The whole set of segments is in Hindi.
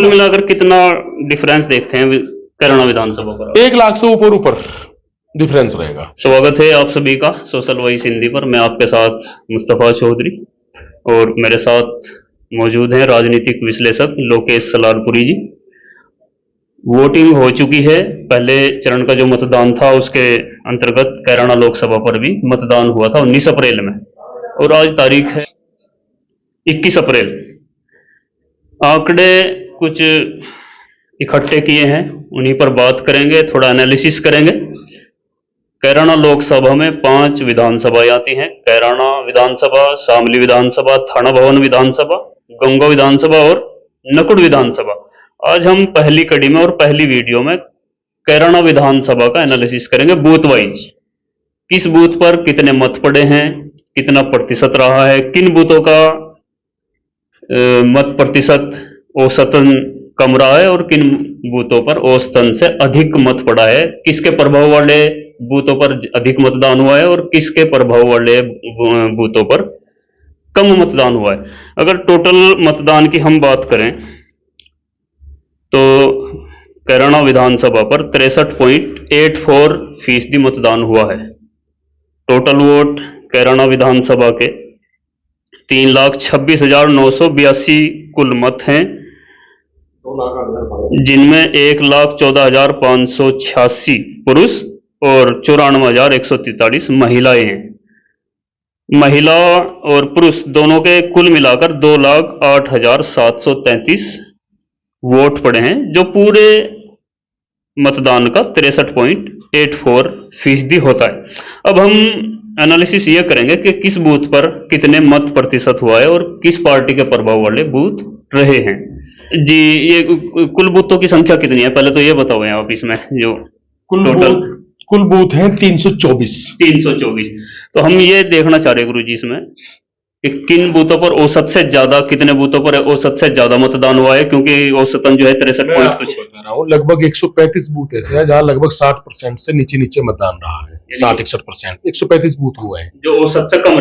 कुल मिलाकर कितना डिफरेंस देखते हैं कैराना विधानसभा पर? 1 लाख से ऊपर ऊपर डिफरेंस रहेगा। स्वागत है आप सभी का सोशल वॉइस हिंदी पर। मैं आपके साथ मुस्तफा चौधरी और मेरे साथ मौजूद हैं राजनीतिक विश्लेषक लोकेश सलारपुरी जी। वोटिंग हो चुकी है। पहले चरण का जो मतदान था उसके अंतर्गत कैराना लोकसभा पर भी मतदान हुआ था 19 अप्रैल में, और आज तारीख है 21 अप्रैल। आंकड़े कुछ इकट्ठे किए हैं, उन्हीं पर बात करेंगे, थोड़ा एनालिसिस करेंगे। कैराना लोकसभा में 5 विधानसभाएं आती हैं। कैराना विधानसभा, शामली विधानसभा, थाना भवन विधानसभा, गंगो विधानसभा और नकुड़ विधानसभा। आज हम पहली कड़ी में और पहली वीडियो में कैराना विधानसभा का एनालिसिस करेंगे बूथ वाइज। किस बूथ पर कितने मत पड़े हैं, कितना प्रतिशत रहा है, किन बूथों का मत प्रतिशत औसतन कम रहा है और किन बूथों पर औसतन से अधिक मत पड़ा है, किसके प्रभाव वाले बूथों पर अधिक मतदान हुआ है और किसके प्रभाव वाले बूथों पर कम मतदान हुआ है। अगर टोटल मतदान की हम बात करें तो कैराना विधानसभा पर 63.84% मतदान हुआ है। टोटल वोट कैराना विधानसभा के 3,26,982 कुल मत हैं, जिनमें 1,14,586 पुरुष और 94,143 महिलाएं हैं। महिला और पुरुष दोनों के कुल मिलाकर 2,08,733 वोट पड़े हैं, जो पूरे मतदान का 63.84% होता है। अब हम एनालिसिस ये करेंगे कि किस बूथ पर कितने मत प्रतिशत हुआ है और किस पार्टी के प्रभाव वाले बूथ रहे हैं। जी, ये कुल बूथों की संख्या कितनी है पहले तो ये बताओ आप इसमें जो कुल बूथ हैं 324। तो हम ये देखना चाह रहे हैं गुरु जी इसमें कि किन बूथों पर औसत से ज्यादा, कितने बूथों पर औसत से ज्यादा मतदान हुआ है, क्योंकि औसतन जो है 63 पॉइंट कुछ बता रहा हूँ। लगभग 135 बूथ ऐसे हैं जहाँ लगभग 60% से नीचे मतदान रहा है। 60-61% 135 बूथ हुए हैं जो औसत से कम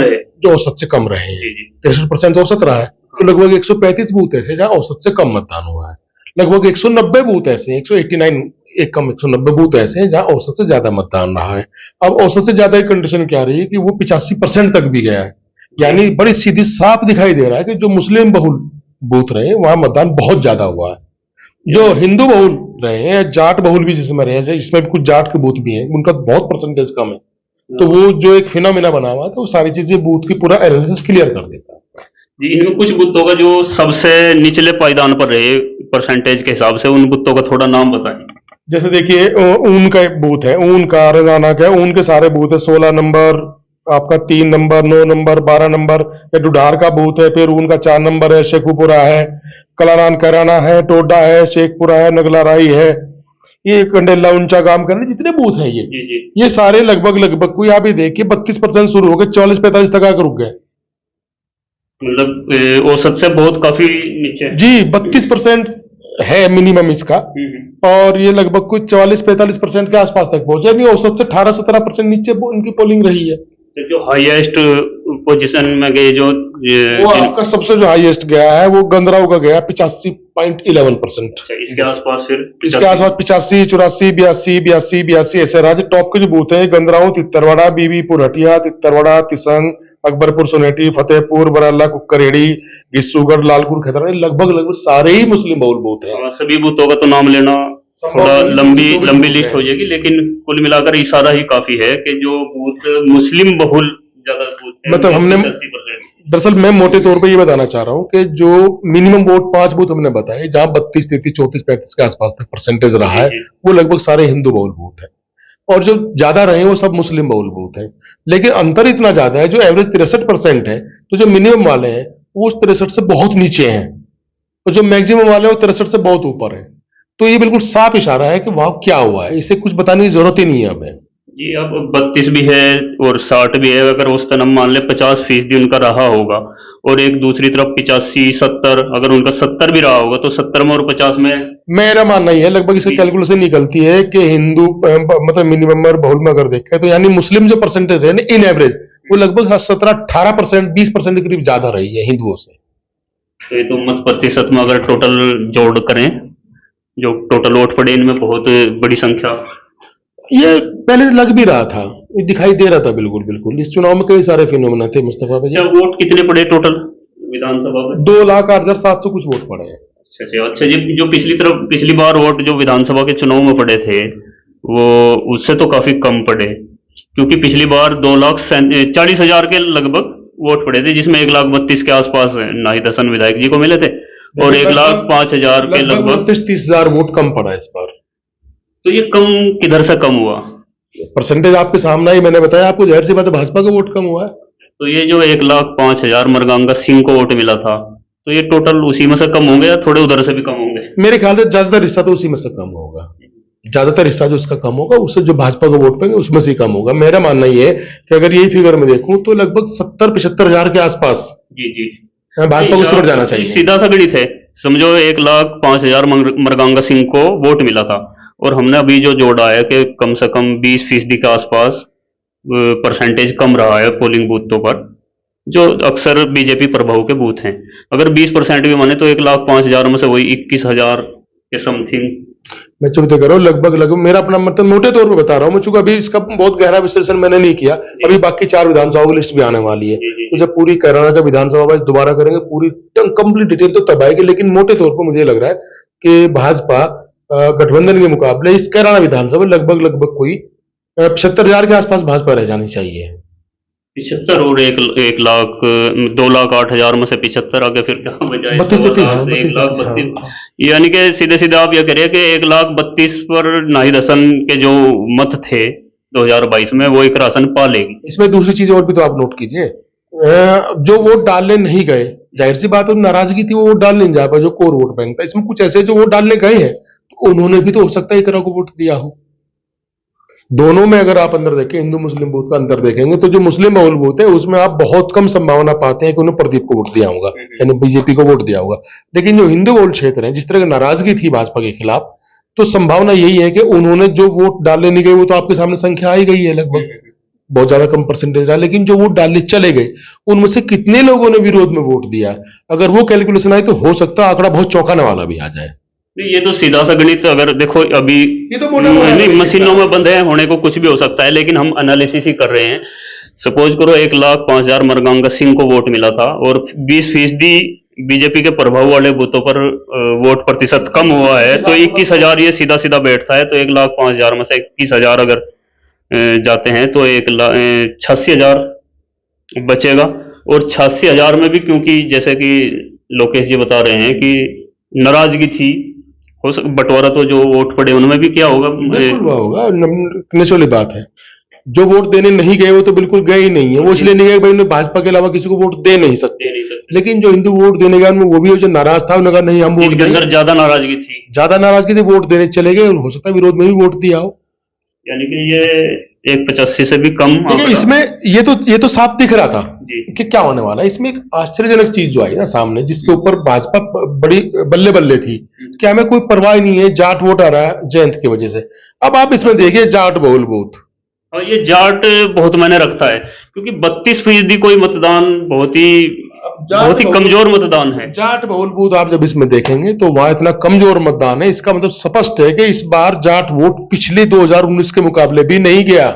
रहे, 63% औसत रहा है। तो लगभग 135 बूथ ऐसे जहाँ औसत से कम मतदान हुआ है। लगभग 190 बूथ ऐसे, 190 बूथ ऐसे हैं जहाँ औसत से ज्यादा मतदान रहा है। अब औसत से ज्यादा की कंडीशन क्या रही है कि वो 85% तक भी गया है। यानी बड़ी सीधी साफ दिखाई दे रहा है कि जो मुस्लिम बहुल बूथ रहे वहां मतदान बहुत ज्यादा हुआ है। जो हिंदू बहुल रहे हैं, जाट बहुल भी जिसमें रहे हैं, इसमें भी कुछ जाट के बूथ भी हैं, उनका बहुत परसेंटेज कम है। तो वो जो एक फिनोमिना बना हुआ है, तो वो सारी चीजें बूथ की पूरा एनालिसिस क्लियर कर देता है। जी, इनमें कुछ बूथों का जो सबसे निचले पायदान पर रहे परसेंटेज के हिसाब से, उन बूथों का थोड़ा नाम बताएं। जैसे देखिए, ऊन का एक बूथ है, ऊन का रंगाना का, ऊन के सारे बूथ है। 16 नंबर आपका, 3 नंबर, 9 नंबर, 12 नंबर। ये डुडार का बूथ है। फिर उनका 4 नंबर है, शेखुपुरा है, कलारान कैराना है, टोडा है, शेखपुरा है, नगलाराई है, ये कंडेला, ऊंचा गांव करने, जितने बूथ हैं ये सारे लगभग कोई आप ही देखिए 32% शुरू हो गए, 44-45 तक आकर रुक गए। मतलब औसत से बहुत काफी नीचे जी, 32% है मिनिमम इसका, और ये लगभग कुछ 44-45% के आसपास तक पहुंचे। नहीं, औसत से 18-17% नीचे इनकी पोलिंग रही है। जो हाईएस्ट पोजीशन में गए, जो वो आपका सबसे जो हाईएस्ट गया है वो गंदराव का गया 85.11%। इसके आसपास फिर 85, 84, 82 ऐसे रहा। टॉप के जो बूथ है, गंदराव, तित्तरवाड़ा, बीबीपुर हटिया, तित्तरवाड़ा, तिसंग, अकबरपुर, सोनेटी, फतेहपुर, बराला, कुक्करेड़ी, गिस्सूगढ़, लालपुर, खतरा, लगभग सारे ही मुस्लिम बहुल बूथ हैं। सभी बूथों का तो नाम लेना थोड़ा लंबी लिस्ट हो जाएगी, लेकिन कुल मिलाकर इशारा ही काफी है कि जो बूथ मुस्लिम बहुल ज्यादा बूथ है, मतलब हमने दरअसल मैं मोटे तौर पे ये बताना चाह रहा हूँ कि जो मिनिमम वोट 5 बूथ हमने बताए जहां 32, 33, 34, 35 के आसपास तक परसेंटेज रहा है, वो लगभग सारे हिंदू बहुल बूथ है, और जो ज्यादा रहे वो सब मुस्लिम बहुल बूथ है। लेकिन अंतर इतना ज्यादा है, जो एवरेज 63% है, तो जो मिनिमम वाले हैं वो उस 63 से बहुत नीचे हैं, और जो मैक्सिमम वाले हैं वो 63 से बहुत ऊपर है। तो ये बिल्कुल साफ इशारा है कि वहां क्या हुआ है, इसे कुछ बताने की जरूरत ही नहीं है हमें। जी, अब 32 भी है और 60 भी है। अगर उस तरह मान ले 50% उनका रहा होगा, और एक दूसरी तरफ 85, 70, अगर उनका 70 भी रहा होगा, तो 70 में और 50 में मेरा मानना ही है, लगभग इससे कैलकुलेशन निकलती है कि हिंदू मतलब मिनिमम और बहुल में अगर देखें तो यानी मुस्लिम जो परसेंटेज है इन एवरेज वो लगभग 17-18%, 20% के करीब ज्यादा रही है हिंदुओं से। तो ये तो मत प्रतिशत में अगर टोटल जोड़ करें, जो टोटल वोट पड़े, इनमें बहुत बड़ी संख्या। ये पहले लग भी रहा था, ये दिखाई दे रहा था, बिल्कुल बिल्कुल। इस चुनाव में कई सारे फिनोमेना थे मुस्तफा भाई। अच्छा, वोट कितने पड़े टोटल विधानसभा में? 2,08,700 कुछ वोट पड़े हैं। अच्छा जी, जो पिछली बार वोट जो विधानसभा के चुनाव में पड़े थे, वो उससे तो काफी कम पड़े, क्योंकि पिछली बार 2,40,000 के लगभग वोट पड़े थे, जिसमें 1,32,000 के आसपास नाहिद हसन विधायक जी को मिले थे, और 1,05,000 के लगभग 30,000 वोट कम पड़ा इस बार। तो ये कम किधर से कम हुआ? परसेंटेज आपके सामने ही, मैंने बताया आपको, जाहिर सी बात है भाजपा का वोट कम हुआ है। तो ये जो 1,05,000 मरगांगा सिंह को वोट मिला था, तो ये टोटल उसी में से कम होंगे या थोड़े उधर से भी कम होंगे? मेरे ख्याल से ज्यादातर हिस्सा तो उसी में से कम होगा, ज्यादातर हिस्सा जो उसका कम होगा, उससे जो भाजपा को वोट पाएंगे उसमें से कम होगा। मेरा मानना ये है कि अगर यही फिगर में देखूं तो लगभग 70-75,000 के आसपास जी भाजपा को सिमट जाना चाहिए। सीधा सा गणित है, समझो 1,05,000 मरगांगा सिंह को वोट मिला था, और हमने अभी जो जोड़ा है कि कम से कम 20% के आसपास परसेंटेज कम रहा है पोलिंग बूथों पर, जो अक्सर बीजेपी प्रभाव के बूथ हैं। अगर 20% भी माने तो 1,05,000 में से वही 21,000 के समथिंग। मैं चुनते कर रहा हूँ लगभग मेरा अपना मतलब मोटे तौर पे बता रहा हूँ मैं, चूंकि अभी इसका बहुत गहरा विश्लेषण मैंने नहीं किया। अभी बाकी 4 विधानसभा की लिस्ट भी आने वाली है, तो जब पूरी कैराना का विधानसभा वाइज दोबारा करेंगे पूरी कंप्लीट डिटेल तो तब आएगी। लेकिन मोटे तौर पर मुझे लग रहा है कि भाजपा गठबंधन के मुकाबले इस कैराना विधानसभा लगभग कोई 75,000 के आसपास भाजपा रह जानी चाहिए। 75 और 2,08,000 में से 75 आगे फिर क्या बचा? 1,32,000। यानी कि सीधे सीधे आप यह करिए कि 1,32,000 पर नाहिद हसन के जो मत थे 2022 में, वो एक राशन पा लेगी। इसमें दूसरी चीज और भी तो आप नोट कीजिए, जो वोट डालने नहीं गए, जाहिर सी बात है नाराजगी थी, वो वोट डालने नहीं जा पाए, जो कोर वोट बैंक था। इसमें कुछ ऐसे जो वोट डालने गए हैं तो उन्होंने भी तो हो सकता है एक को वोट दिया हो। दोनों में अगर आप अंदर देखें, हिंदू मुस्लिम बूथ का अंदर देखेंगे, तो जो मुस्लिम बहुल बूथ है उसमें आप बहुत कम संभावना पाते हैं कि उन्हें प्रदीप को वोट दिया होगा, यानी बीजेपी को वोट दिया होगा। लेकिन जो हिंदू बहुल क्षेत्र है, जिस तरह की नाराजगी थी भाजपा के खिलाफ, तो संभावना यही है कि उन्होंने जो वोट डालने नहीं गए वो तो आपके सामने संख्या आई गई है, लगभग बहुत ज्यादा कम परसेंटेज रहा। लेकिन जो वोट डालने चले गए उनमें से कितने लोगों ने विरोध में वोट दिया, अगर वो कैलकुलेशन आई तो हो सकता है आंकड़ा बहुत चौंकाने वाला भी आ जाए। ये तो सीधा सा गणित, अगर देखो अभी ये तो नहीं, मशीनों में बंद है, होने को कुछ भी हो सकता है, लेकिन हम एनालिसिस ही कर रहे हैं। सपोज करो 1,05,000 मरगांगा सिंह को वोट मिला था और 20% बीजेपी के प्रभाव वाले बूथों पर वोट प्रतिशत कम हुआ है, तो 21,000 ये सीधा सीधा बैठता है। तो 1,05,000 में से 21,000 अगर जाते हैं तो 86,000 बचेगा। और 86,000 में भी क्योंकि जैसे कि लोकेश जी बता रहे हैं कि नाराजगी थी, हो बंटवारा तो जो वोट पड़े उनमें भी क्या होगा? बिल्कुल होगा, नेचुरली बात है। जो वोट देने नहीं गए वो तो बिल्कुल गए ही नहीं है, वो इसलिए नहीं गए भाई उन्हें भाजपा के अलावा किसी को वोट दे नहीं सकते। लेकिन जो हिंदू वोट देने गए वो भी जो नाराज था, उन्होंने कहा नहीं हम वोट देंगे, ज्यादा नाराजगी थी, वोट देने चले गए, हो सकता है विरोध में भी वोट दिया हो। यानी कि ये 1,85 से भी कम। इसमें ये तो साफ दिख रहा था कि क्या होने वाला है। इसमें एक आश्चर्यजनक चीज जो आई ना सामने, जिसके ऊपर भाजपा बड़ी बल्ले बल्ले थी कि हमें कोई परवाह नहीं है, जाट वोट आ रहा है जयंत की वजह से। अब आप इसमें देखिए जाट बहुल बूथ, और ये जाट बहुत मायने रखता है, क्योंकि 32% कोई मतदान बहुत ही कमजोर मतदान है। जाट बहुल बूथ आप जब इसमें देखेंगे तो वहां इतना कमजोर मतदान है, इसका मतलब स्पष्ट है कि इस बार जाट वोट पिछले 2019 के मुकाबले भी नहीं गया।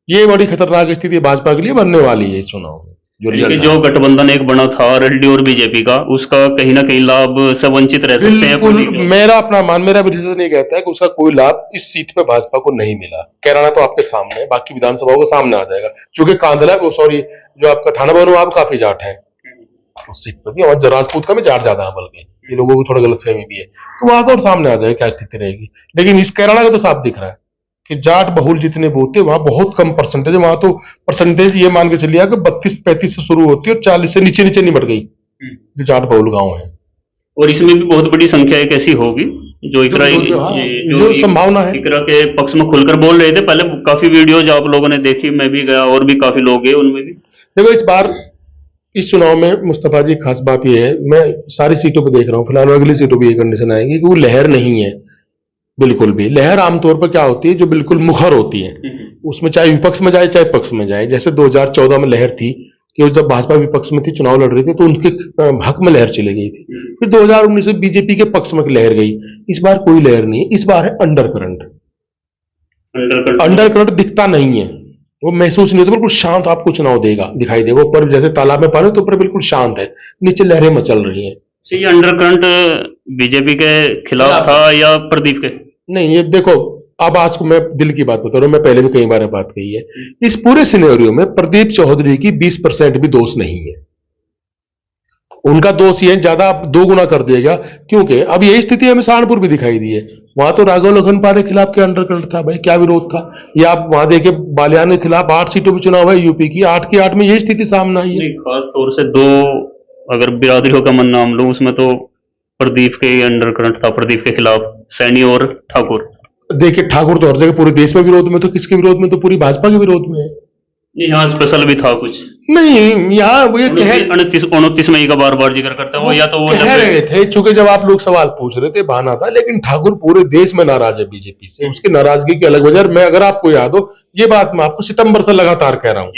ये बड़ी खतरनाक स्थिति भाजपा के लिए बनने वाली है चुनाव में। जो गठबंधन एक बना था आरएलडी और बीजेपी का, उसका कहीं ना कहीं लाभ से वंचित रह सकते हैं। मेरा विश्लेषण नहीं कहता है कि उसका कोई लाभ इस सीट पे भाजपा को नहीं मिला। कैराना तो आपके सामने है, बाकी विधानसभाओं के सामने आ जाएगा। चूंकि कांदला जो आपका थाना बनो आप काफी जाट है उस सीट पर भी, और राजपूत का भी जाट ज्यादा है, बल्कि ये लोगों को थोड़ा गलतफहमी भी है, तो वहां तो और सामने आ जाएगा क्या स्थिति रहेगी। लेकिन इस कैराना का तो साफ दिख रहा है कि जाट बहुल जितने बूथ थे वहां बहुत कम परसेंटेज है। वहां तो परसेंटेज ये मान के चलिए कि 32-35 से शुरू होती है और 40 से नीचे नीचे निपट गई जो जाट बहुल गांव है। और इसमें भी बहुत बड़ी संख्या एक ऐसी होगी जो जो संभावना है, इकरा के पक्ष में खुलकर बोल रहे थे। पहले काफी वीडियोज आप लोगों ने देखी, मैं भी गया और भी काफी लोग गए, उनमें भी देखो इस बार इस चुनाव में मुस्तफा जी खास बात यह है, मैं सारी सीटों पर देख रहा हूँ, फिलहाल अगली सीटों पर ये कंडीशन आएगी कि वो लहर नहीं है बिल्कुल भी। लहर आमतौर पर क्या होती है, जो बिल्कुल मुखर होती है, उसमें चाहे विपक्ष में जाए चाहे पक्ष में जाए। जैसे 2014 में लहर थी, कि जब भाजपा विपक्ष में थी, चुनाव लड़ रही थी, तो उनके हक में लहर चली गई थी। फिर 2019 में बीजेपी के पक्ष में लहर गई। इस बार कोई लहर नहीं है, इस बार है अंडर करंट। अंडर करंट दिखता नहीं है, वो महसूस नहीं होता, बिल्कुल शांत आपको चुनाव दिखाई देगा। ऊपर जैसे तालाब में पानी तो ऊपर बिल्कुल शांत है, नीचे लहरें मचल रही हैं। ये अंडर करंट बीजेपी के खिलाफ था या प्रदीप के? नहीं, ये देखो, अब आज को मैं दिल की बात बता रहा हूं, मैं पहले भी कई बार बात कही है, इस पूरे सिनेरियो में प्रदीप चौधरी की 20% भी दोष नहीं है। उनका दोष ये ज्यादा आप 2 गुना कर दिएगा, क्योंकि अब यही स्थिति हमें सहारनपुर भी दिखाई दी है। वहां तो राघव लखनपाल के खिलाफ क्या अंडर करंट था भाई, क्या विरोध था। या आप वहां देखे बालियान के खिलाफ 8 सीटों पर चुनाव है यूपी की, 8 की 8 में यही स्थिति सामने आई है। खास तौर से 2 अगर बिरादरियों का मन नाम लो, उसमें तो प्रदीप के अंडर करंट था, प्रदीप के खिलाफ सैनी और ठाकुर। देखिए, ठाकुर तो हर जगह पूरे देश में विरोध में, तो किसके विरोध में, तो पूरी भाजपा के विरोध में है। यहाँ स्पेशल भी था कुछ नहीं, यहाँ वो ये 29 मई का बार बार जिक्र करता है वो, या तो वो कह रहे थे, चूंकि जब आप लोग सवाल पूछ रहे थे बहाना था, लेकिन ठाकुर पूरे देश में नाराज है बीजेपी से। उसकी नाराजगी की अलग वजह, मैं अगर आपको याद हो, ये बात मैं आपको सितंबर से लगातार कह रहा हूँ।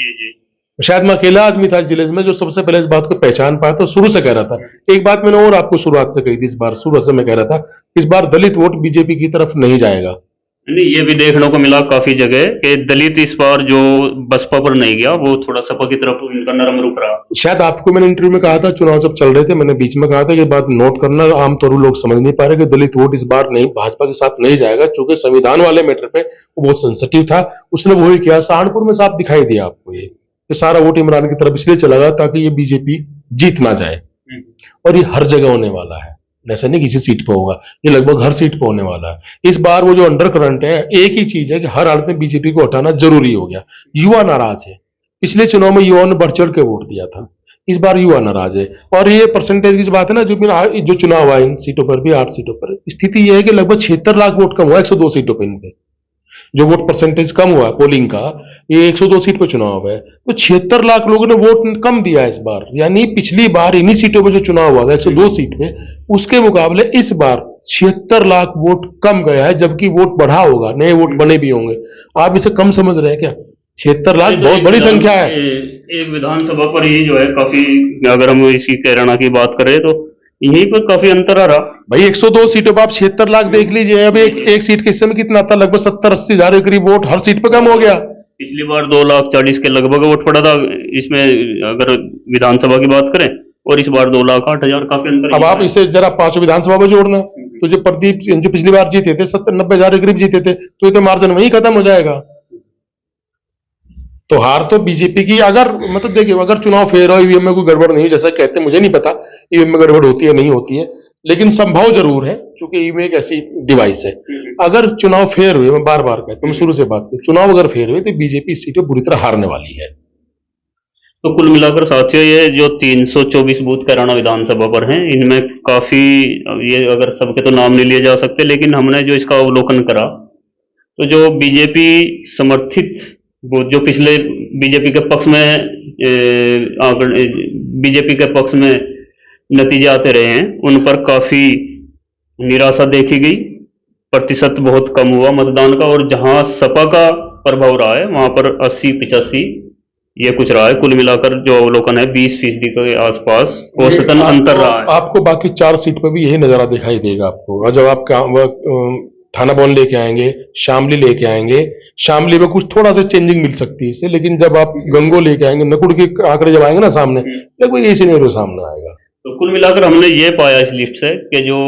शायद मैं अकेला आदमी था जिले में जो सबसे पहले इस बात को पहचान पाया, तो शुरू से कह रहा था। एक बात मैंने और आपको शुरुआत से कही थी, इस बार शुरू से मैं कह रहा था, इस बार दलित वोट बीजेपी की तरफ नहीं जाएगा। नहीं, ये भी देखने को मिला काफी जगह कि दलित इस बार जो बसपा पर नहीं गया, वो थोड़ा सपा की तरफ उनका नरम रुख रहा। शायद आपको मैंने इंटरव्यू में कहा था, चुनाव जब चल रहे थे, मैंने बीच में कहा था कि बात नोट करना, आमतौर लोग समझ नहीं पा रहे कि दलित वोट इस बार नहीं, भाजपा के साथ नहीं जाएगा, क्योंकि संविधान वाले मैटर पे वो बहुत सेंसिटिव था। उसने वही किया। सहारनपुर में साफ दिखाई दिया आपको ये कि सारा वोट इमरान की तरफ इसलिए चला गया ताकि ये बीजेपी जीत ना जाए। और ये हर जगह होने वाला है, ऐसा नहीं किसी सीट पे होगा, ये लगभग हर सीट पे होने वाला है। इस बार वो जो अंडर करंट है, एक ही चीज है कि हर हालत में बीजेपी को हटाना जरूरी हो गया। युवा नाराज है। पिछले चुनाव में युवाओं ने बढ़ चढ़ के वोट दिया था, इस बार युवा नाराज है। और ये परसेंटेज की जो बात है ना, जो चुनाव हुआ इन सीटों पर भी, 8 सीटों पर, स्थिति यह है कि लगभग 76 लाख वोट कम हुआ 102 सीटों पर। इनपे जो वोट परसेंटेज कम हुआ पोलिंग का, ये 102 सीट पे चुनाव है, तो 76 लाख लोगों ने वोट कम दिया इस बार। यानी पिछली बार इन्हीं सीटों पे जो चुनाव हुआ था 102 सीट पे, उसके मुकाबले इस बार 76 लाख वोट कम गया है, जबकि वोट बढ़ा होगा, नए वोट बने भी होंगे। आप इसे कम समझ रहे हैं क्या? 76 लाख बहुत बड़ी संख्या है। एक विधानसभा पर ही जो है काफी, अगर हम इसकी कैराना की बात करें तो यहीं पर काफी अंतर आ रहा भाई। 102 सीटों पर आप 76 लाख देख लीजिए। अब एक सीट के समय कितना था, लगभग 70-80 हजार के करीब वोट हर सीट पे कम हो गया। पिछली बार 2,40,000 के लगभग वोट पड़ा था इसमें, अगर विधानसभा की बात करें, और इस बार 2,08,000, काफी अंतर। अब आप इसे जरा 5 विधानसभा में जोड़ना, तो जो प्रदीप जो पिछली बार जीते थे 70-90 हजार के करीब जीते थे, तो ये तो मार्जिन वही खत्म हो जाएगा। तो हार तो बीजेपी की, अगर मतलब देखिए, अगर चुनाव फेयर हो, ईवीएम में कोई गड़बड़ नहीं, जैसा कहते हैं, मुझे नहीं पता ईवीएम में गड़बड़ होती है नहीं होती है, लेकिन संभव जरूर है, क्योंकि ईवीएम एक ऐसी डिवाइस है। अगर चुनाव फेयर हुए, मैं बार बार कहता हूं, मैं शुरू से बात करूं, चुनाव अगर फेयर हुए तो बीजेपी इस सीट पर बुरी तरह हारने वाली है। तो कुल मिलाकर साथियों, ये जो 324 बूथ कैराना विधानसभा पर हैं, इनमें काफी, ये अगर सबके तो नाम नहीं लिए जा सकते, लेकिन हमने जो इसका अवलोकन करा, तो जो बीजेपी समर्थित बूथ, जो पिछले बीजेपी के पक्ष में बीजेपी के पक्ष में नतीजे आते रहे हैं, उन पर काफी निराशा देखी गई। प्रतिशत बहुत कम हुआ मतदान का, और जहां सपा का प्रभाव रहा है वहां पर 80-85 ये कुछ रहा है। कुल मिलाकर जो अवलोकन है 20% के आसपास औसतन अंतर रहा है। आपको बाकी 4 सीट पर भी यही नजारा दिखाई देगा आपको। जब आप थाना भवन लेके आएंगे, शामली लेके आएंगे, शामली में कुछ थोड़ा सा चेंजिंग मिल सकती है इससे, लेकिन जब आप गंगो लेके आएंगे, नकुड़ के आंकड़े जब आएंगे ना सामने, लगभग यही सिनेरियो सामने आएगा। तो कुल मिलाकर हमने ये पाया इस लिस्ट से कि जो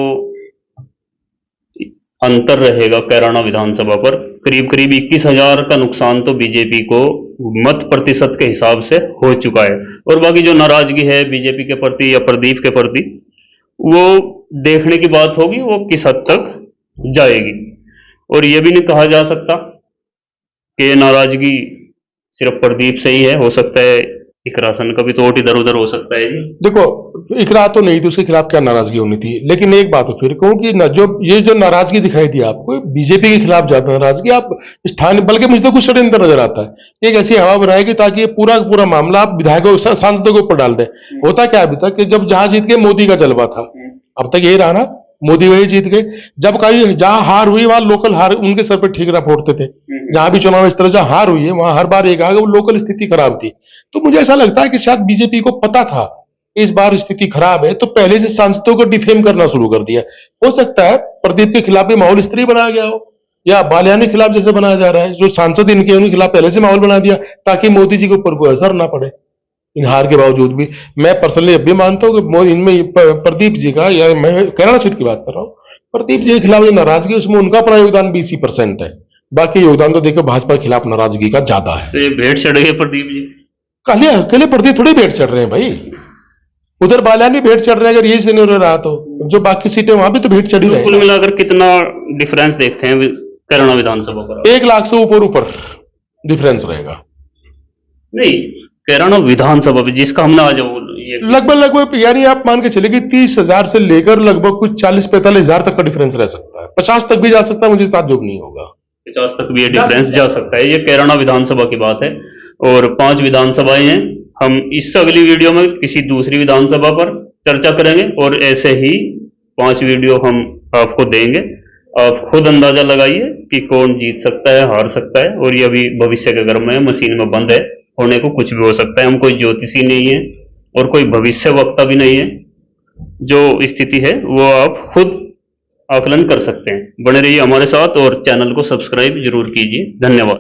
अंतर रहेगा कैराना विधानसभा पर, करीब करीब 21,000 का नुकसान तो बीजेपी को मत प्रतिशत के हिसाब से हो चुका है। और बाकी जो नाराजगी है बीजेपी के प्रति या प्रदीप के प्रति, वो देखने की बात होगी वो किस हद तक जाएगी। और ये भी नहीं कहा जा सकता कि नाराजगी सिर्फ प्रदीप से ही है, हो सकता है इकरासन का भी तो वोट इधर उधर हो सकता है जी। देखो, इकरा तो नहीं थी, उसके खिलाफ क्या नाराजगी होनी थी, लेकिन एक बात फिर कहूं कि जो नाराजगी दिखाई दी आपको, बीजेपी के खिलाफ ज्यादा नाराजगी आप स्थानीय, बल्कि मुझे तो कुछ षड्यंत्र नजर आता है। एक ऐसी हवा बनाएगी ताकि ये पूरा मामला आप विधायकों सांसदों के ऊपर डाल दें। होता क्या अभी तक कि जब जहां जीत के मोदी का जलवा था, अब तक यही रहा ना मोदी वही जीत गए। जब कहीं जहां हार हुई वहां लोकल हार उनके सर पे ठीकरा फोड़ते थे। जहां भी चुनाव इस तरह जहां हार हुई है वहां हर बार एक आगे वो लोकल स्थिति खराब थी। तो मुझे ऐसा लगता है कि शायद बीजेपी को पता था इस बार स्थिति खराब है, तो पहले से सांसदों को डिफेम करना शुरू कर दिया। हो सकता है प्रदीप के खिलाफ भी माहौल इस तरह बनाया गया हो, या बालियानी के खिलाफ जैसे बनाया जा रहा है, जो सांसद इनके उनके खिलाफ पहले से माहौल बना दिया ताकि मोदी जी के ऊपर कोई असर ना पड़े इन हार के बावजूद भी। मैं पर्सनली अब भी मानता हूं कि इनमें प्रदीप जी का, या मैं कैराना सीट की बात कर रहा हूं, प्रदीप जी के खिलाफ जो नाराजगी उसमें उनका अपना योगदान 20% है। बाकी योगदान तो देखो भाजपा के खिलाफ नाराजगी का ज्यादा है। तो ये भेंट चढ़ गई प्रदीप जी। काले अकेले प्रदीप थोड़ी भेंट चढ़ रहे हैं भाई, उधर बालियान भी भेंट चढ़ रहे हैं। अगर यही सिनेरियो रहा तो जो बाकी सीटें वहां भी तो भेंट चढ़ी रहे। कुल मिलाकर कितना डिफरेंस देखते हैं कैराना विधानसभा का? 1 लाख से ऊपर ऊपर डिफरेंस रहेगा। नहीं, कैराना विधानसभा पे जिसका हमने आज ये लगभग यानी आप मान के चले कि 30,000 से लेकर लगभग कुछ 40-45 हजार तक का डिफरेंस रह सकता है। 50 तक भी जा सकता है, मुझे ताज्जुब नहीं होगा। 50 तक भी ये डिफरेंस जा सकता है। ये कैराना विधानसभा की बात है और 5 विधानसभाएं हैं। हम इस अगली वीडियो में किसी दूसरी विधानसभा पर चर्चा करेंगे और ऐसे ही 5 वीडियो हम आपको देंगे। आप खुद अंदाजा लगाइए कि कौन जीत सकता है, हार सकता है। और ये अभी भविष्य के गर्म में मशीन में बंद है, होने को कुछ भी हो सकता है। हम कोई ज्योतिषी नहीं है और कोई भविष्य वक्ता भी नहीं है। जो स्थिति है वो आप खुद आकलन कर सकते हैं। बने रहिए हमारे साथ और चैनल को सब्सक्राइब जरूर कीजिए। धन्यवाद।